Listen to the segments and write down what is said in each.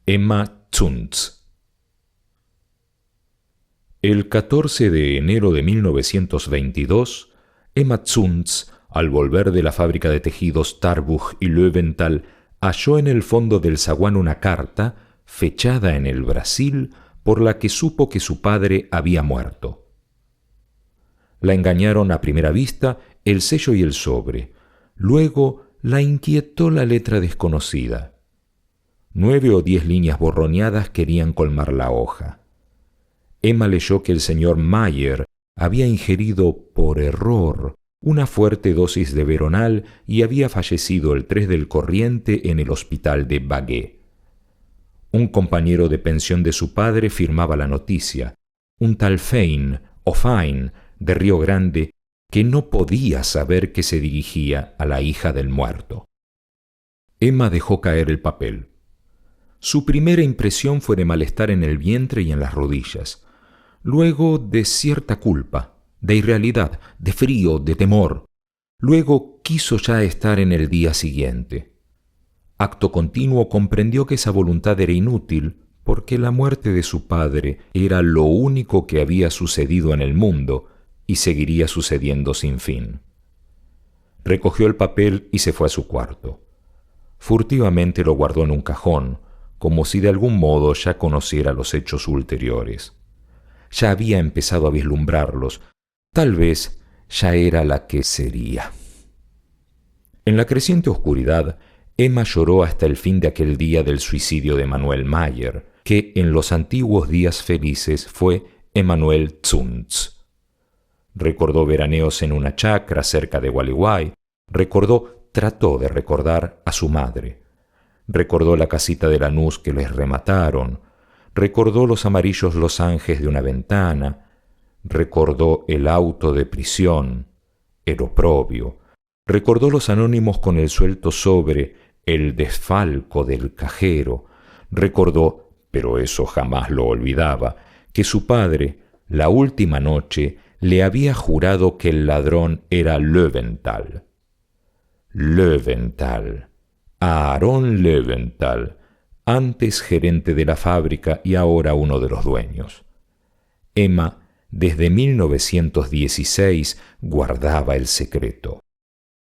Emma Zunz. El 14 de enero de 1922, Emma Zunz, al volver de la fábrica de tejidos Tarbuch y Löwenthal, halló en el fondo del zaguán una carta, fechada en el Brasil, por la que supo que su padre había muerto. La engañaron a primera vista el sello y el sobre. Luego la inquietó la letra desconocida. 9 o 10 líneas borroneadas querían colmar la hoja. Emma leyó que el señor Mayer había ingerido por error una fuerte dosis de veronal y había fallecido el 3 del corriente en el hospital de Bagué. Un compañero de pensión de su padre firmaba la noticia, un tal Fein o Fine de Río Grande, que no podía saber que se dirigía a la hija del muerto. Emma dejó caer el papel. Su primera impresión fue de malestar en el vientre y en las rodillas, luego de cierta culpa, de irrealidad, de frío, de temor. Luego quiso ya estar en el día siguiente. Acto continuo comprendió que esa voluntad era inútil, porque la muerte de su padre era lo único que había sucedido en el mundo y seguiría sucediendo sin fin. Recogió el papel y se fue a su cuarto. Furtivamente lo guardó en un cajón, como si de algún modo ya conociera los hechos ulteriores. Ya había empezado a vislumbrarlos. Tal vez ya era la que sería. En la creciente oscuridad, Emma lloró hasta el fin de aquel día del suicidio de Manuel Mayer, que en los antiguos días felices fue Emanuel Zunz. Recordó veraneos en una chacra cerca de Gualeguay. Trató de recordar a su madre. Recordó la casita de Lanús que les remataron. Recordó los amarillos losanges de una ventana. Recordó el auto de prisión, el oprobio. Recordó los anónimos con el suelto sobre, el desfalco del cajero. Recordó, pero eso jamás lo olvidaba, que su padre, la última noche, le había jurado que el ladrón era Löwenthal. Löwenthal, Aarón Löwenthal, antes gerente de la fábrica y ahora uno de los dueños. Emma, desde 1916, guardaba el secreto.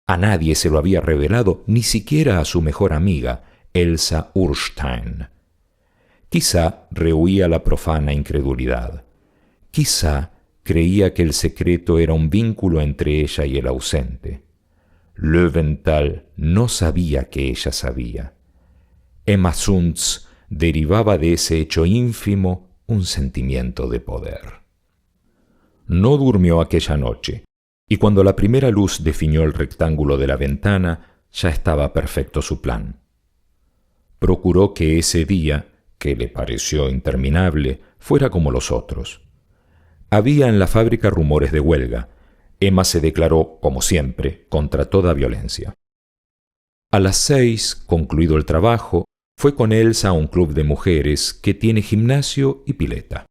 A nadie se lo había revelado, ni siquiera a su mejor amiga, Elsa Urstein. Quizá rehuía la profana incredulidad. Quizá creía que el secreto era un vínculo entre ella y el ausente. Löwenthal no sabía que ella sabía. Emma Zunz derivaba de ese hecho ínfimo un sentimiento de poder. No durmió aquella noche, y cuando la primera luz definió el rectángulo de la ventana, ya estaba perfecto su plan. Procuró que ese día, que le pareció interminable, fuera como los otros. Había en la fábrica rumores de huelga. Emma se declaró, como siempre, contra toda violencia. A las 6, concluido el trabajo, fue con Elsa a un club de mujeres que tiene gimnasio y pileta.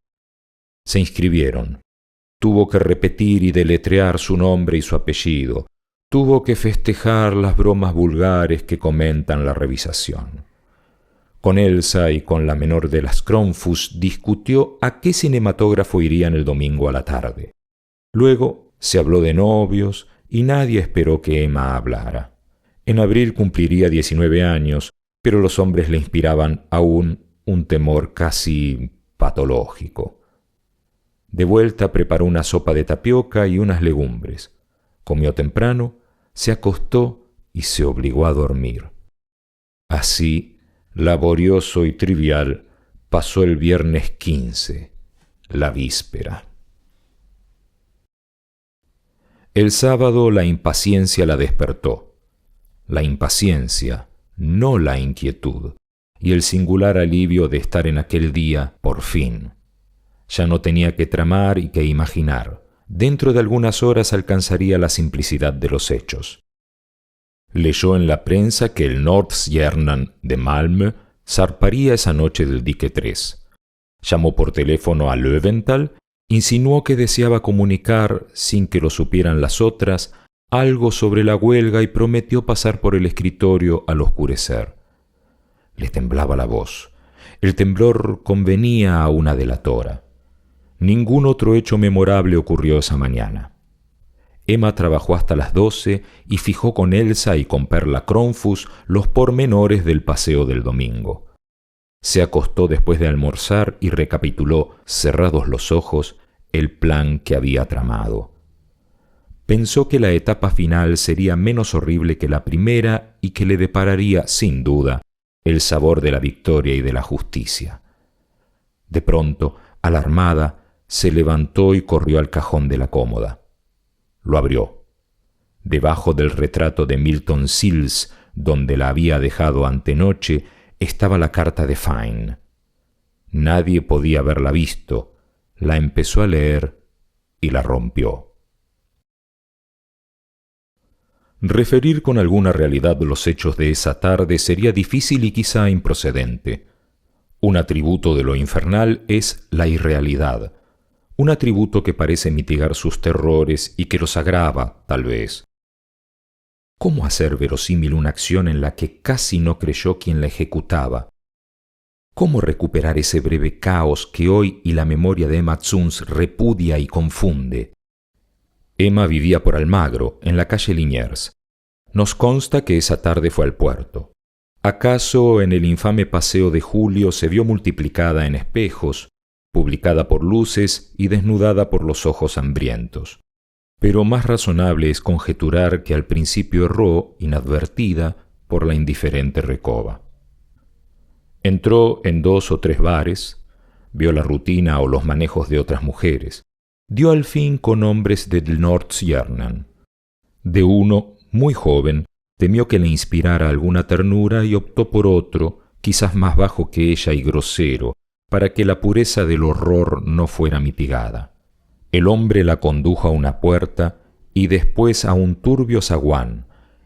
Se inscribieron. Tuvo que repetir y deletrear su nombre y su apellido. Tuvo que festejar las bromas vulgares que comentan la revisación. Con Elsa y con la menor de las Kronfuss discutió a qué cinematógrafo irían el domingo a la tarde. Luego se habló de novios y nadie esperó que Emma hablara. En abril cumpliría 19 años, pero los hombres le inspiraban aún un temor casi patológico. De vuelta preparó una sopa de tapioca y unas legumbres. Comió temprano, se acostó y se obligó a dormir. Así, laborioso y trivial, pasó el viernes 15, la víspera. El sábado la impaciencia la despertó. La impaciencia, no la inquietud, y el singular alivio de estar en aquel día, por fin. Ya no tenía que tramar y que imaginar. Dentro de algunas horas alcanzaría la simplicidad de los hechos. Leyó en la prensa que el Nordstjernan de Malmö zarparía esa noche del dique 3. Llamó por teléfono a Löwenthal, insinuó que deseaba comunicar, sin que lo supieran las otras, algo sobre la huelga y prometió pasar por el escritorio al oscurecer. Le temblaba la voz. El temblor convenía a una delatora. Ningún otro hecho memorable ocurrió esa mañana. Emma trabajó hasta las 12 y fijó con Elsa y con Perla Cronfus los pormenores del paseo del domingo. Se acostó después de almorzar y recapituló, cerrados los ojos, el plan que había tramado. Pensó que la etapa final sería menos horrible que la primera y que le depararía, sin duda, el sabor de la victoria y de la justicia. De pronto, alarmada, se levantó y corrió al cajón de la cómoda. Lo abrió. Debajo del retrato de Milton Sills, donde la había dejado antenoche, estaba la carta de Fine. Nadie podía haberla visto. La empezó a leer y la rompió. Referir con alguna realidad los hechos de esa tarde sería difícil y quizá improcedente. Un atributo de lo infernal es la irrealidad, un atributo que parece mitigar sus terrores y que los agrava, tal vez. ¿Cómo hacer verosímil una acción en la que casi no creyó quien la ejecutaba? ¿Cómo recuperar ese breve caos que hoy y la memoria de Emma Zunz repudia y confunde? Emma vivía por Almagro, en la calle Liniers. Nos consta que esa tarde fue al puerto. ¿Acaso en el infame paseo de julio se vio multiplicada en espejos, publicada por luces y desnudada por los ojos hambrientos? Pero más razonable es conjeturar que al principio erró, inadvertida, por la indiferente Recoba. Entró en 2 o 3 bares, vio la rutina o los manejos de otras mujeres, dio al fin con hombres del Nordstjernan. De uno, muy joven, temió que le inspirara alguna ternura y optó por otro, quizás más bajo que ella y grosero, para que la pureza del horror no fuera mitigada. El hombre la condujo a una puerta y después a un turbio zaguán,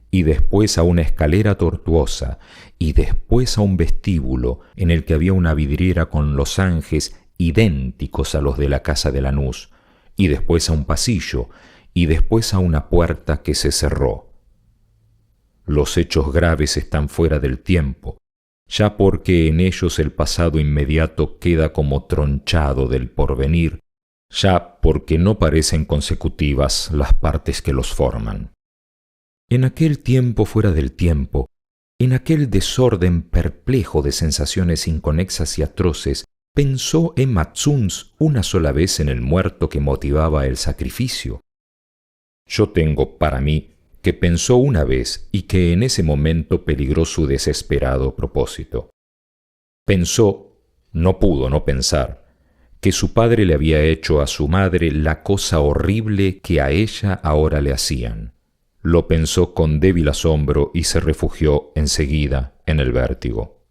y después a una escalera tortuosa, y después a un vestíbulo en el que había una vidriera con losanges idénticos a los de la casa de Lanús, y después a un pasillo, y después a una puerta que se cerró. Los hechos graves están fuera del tiempo, ya porque en ellos el pasado inmediato queda como tronchado del porvenir, ya porque no parecen consecutivas las partes que los forman. En aquel tiempo fuera del tiempo, en aquel desorden perplejo de sensaciones inconexas y atroces, ¿pensó Emma Zunz una sola vez en el muerto que motivaba el sacrificio? Yo tengo para mí que pensó una vez y que en ese momento peligró su desesperado propósito. Pensó, no pudo no pensar, que su padre le había hecho a su madre la cosa horrible que a ella ahora le hacían. Lo pensó con débil asombro y se refugió enseguida en el vértigo.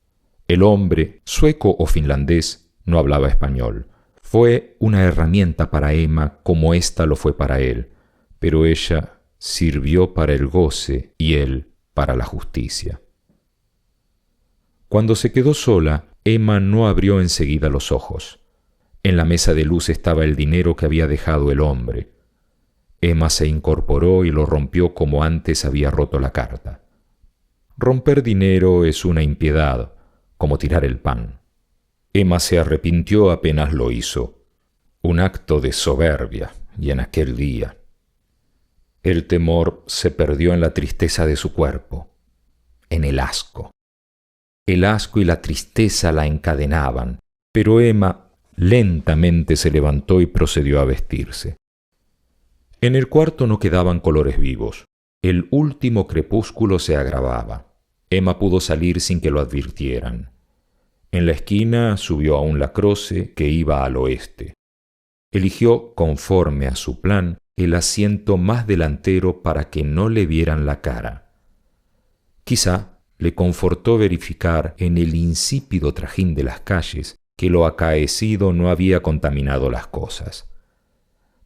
El hombre, sueco o finlandés, no hablaba español. Fue una herramienta para Emma como ésta lo fue para él, pero ella sirvió para el goce y él para la justicia. Cuando se quedó sola, Emma no abrió enseguida los ojos. En la mesa de luz estaba el dinero que había dejado el hombre. Emma se incorporó y lo rompió como antes había roto la carta. Romper dinero es una impiedad, como tirar el pan. Emma se arrepintió apenas lo hizo. Un acto de soberbia, y en aquel día. El temor se perdió en la tristeza de su cuerpo, en el asco. El asco y la tristeza la encadenaban, pero Emma lentamente se levantó y procedió a vestirse. En el cuarto no quedaban colores vivos. El último crepúsculo se agravaba. Emma pudo salir sin que lo advirtieran. En la esquina subió a un lacroce que iba al oeste. Eligió, conforme a su plan, el asiento más delantero para que no le vieran la cara. Quizá le confortó verificar en el insípido trajín de las calles que lo acaecido no había contaminado las cosas.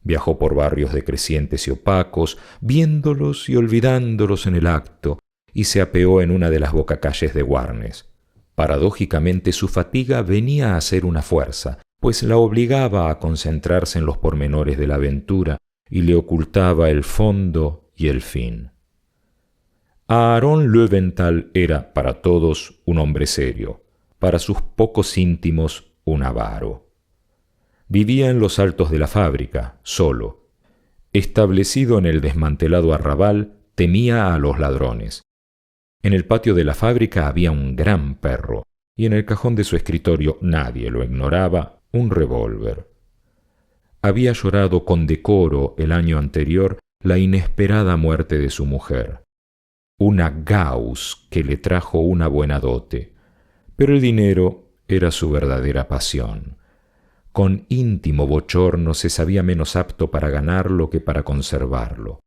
Viajó por barrios decrecientes y opacos, viéndolos y olvidándolos en el acto, y se apeó en una de las bocacalles de Warnes. Paradójicamente su fatiga venía a ser una fuerza, pues la obligaba a concentrarse en los pormenores de la aventura y le ocultaba el fondo y el fin. Aaron Löwenthal era, para todos, un hombre serio. para sus pocos íntimos un avaro. Vivía en los altos de la fábrica, solo. Establecido en el desmantelado arrabal, temía a los ladrones. En el patio de la fábrica había un gran perro, y en el cajón de su escritorio, nadie lo ignoraba, un revólver. Había llorado con decoro el año anterior la inesperada muerte de su mujer, una Gauss que le trajo una buena dote, pero el dinero era su verdadera pasión. Con íntimo bochorno se sabía menos apto para ganarlo que para conservarlo.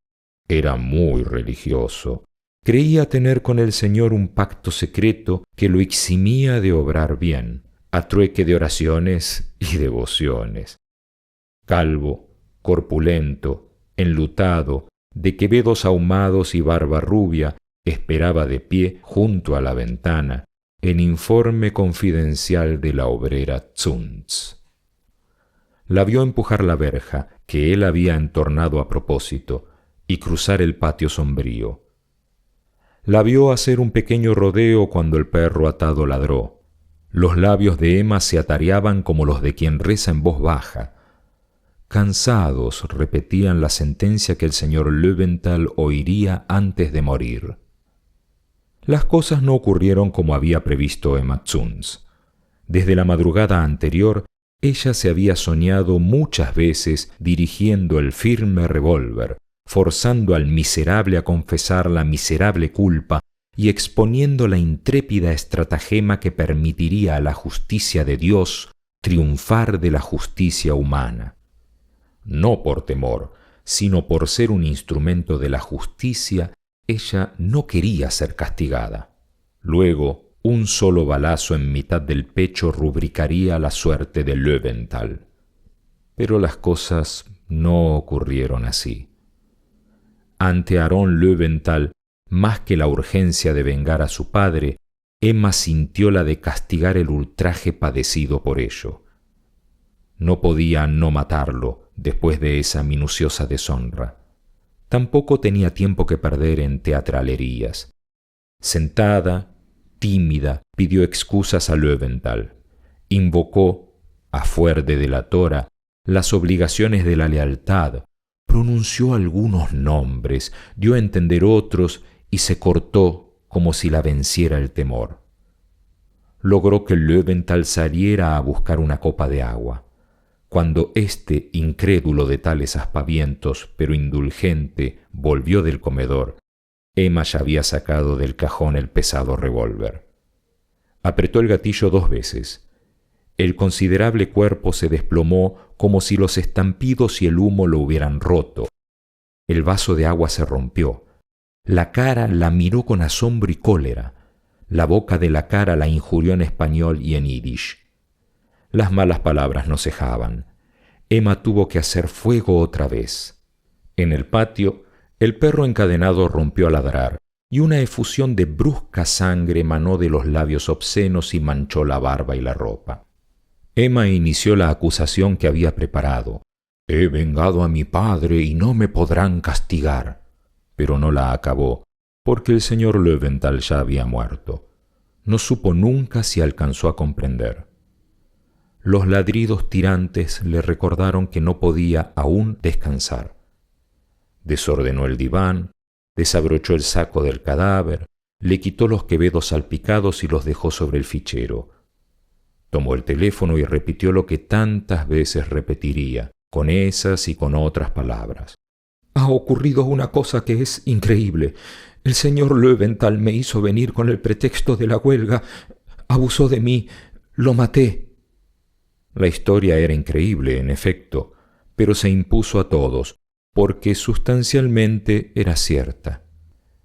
Era muy religioso. Creía tener con el Señor un pacto secreto que lo eximía de obrar bien, a trueque de oraciones y devociones. Calvo, corpulento, enlutado, de quevedos ahumados y barba rubia, esperaba de pie junto a la ventana el informe confidencial de la obrera Zunz. La vio empujar la verja que él había entornado a propósito y cruzar el patio sombrío. La vio hacer un pequeño rodeo cuando el perro atado ladró. Los labios de Emma se atareaban como los de quien reza en voz baja. Cansados repetían la sentencia que el señor Löwenthal oiría antes de morir. Las cosas no ocurrieron como había previsto Emma Zunz. Desde la madrugada anterior, ella se había soñado muchas veces dirigiendo el firme revólver, forzando al miserable a confesar la miserable culpa y exponiendo la intrépida estratagema que permitiría a la justicia de Dios triunfar de la justicia humana. No por temor, sino por ser un instrumento de la justicia, ella no quería ser castigada. Luego, un solo balazo en mitad del pecho rubricaría la suerte de Löwenthal. Pero las cosas no ocurrieron así. Ante Aaron Löwenthal, más que la urgencia de vengar a su padre, Emma sintió la de castigar el ultraje padecido por ello. No podía no matarlo después de esa minuciosa deshonra. Tampoco tenía tiempo que perder en teatralerías. Sentada, tímida, pidió excusas a Löwenthal. Invocó, a fuer de delatora, las obligaciones de la lealtad, pronunció algunos nombres, dio a entender otros y se cortó como si la venciera el temor. Logró que Löwenthal saliera a buscar una copa de agua. Cuando éste, incrédulo de tales aspavientos, pero indulgente, volvió del comedor, Emma ya había sacado del cajón el pesado revólver. Apretó el gatillo 2 veces. El considerable cuerpo se desplomó como si los estampidos y el humo lo hubieran roto. El vaso de agua se rompió. La cara la miró con asombro y cólera. La boca de la cara la injurió en español y en yiddish. Las malas palabras no cejaban. Emma tuvo que hacer fuego otra vez. En el patio, el perro encadenado rompió a ladrar, y una efusión de brusca sangre manó de los labios obscenos y manchó la barba y la ropa. Emma inició la acusación que había preparado. «He vengado a mi padre y no me podrán castigar». Pero no la acabó, porque el señor Löwenthal ya había muerto. No supo nunca si alcanzó a comprender. Los ladridos tirantes le recordaron que no podía aún descansar. Desordenó el diván, desabrochó el saco del cadáver, le quitó los quevedos salpicados y los dejó sobre el fichero. Tomó el teléfono y repitió lo que tantas veces repetiría, con esas y con otras palabras. «Ha ocurrido una cosa que es increíble. El señor Löwenthal me hizo venir con el pretexto de la huelga, abusó de mí, lo maté». La historia era increíble, en efecto, pero se impuso a todos, porque sustancialmente era cierta.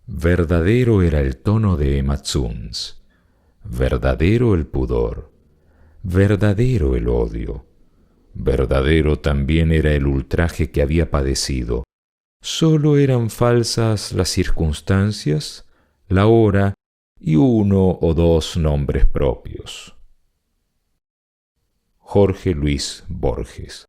Verdadero era el tono de Emma Zunz, verdadero el pudor, verdadero el odio, verdadero también era el ultraje que había padecido. Solo eran falsas las circunstancias, la hora y 1 o 2 nombres propios. Jorge Luis Borges.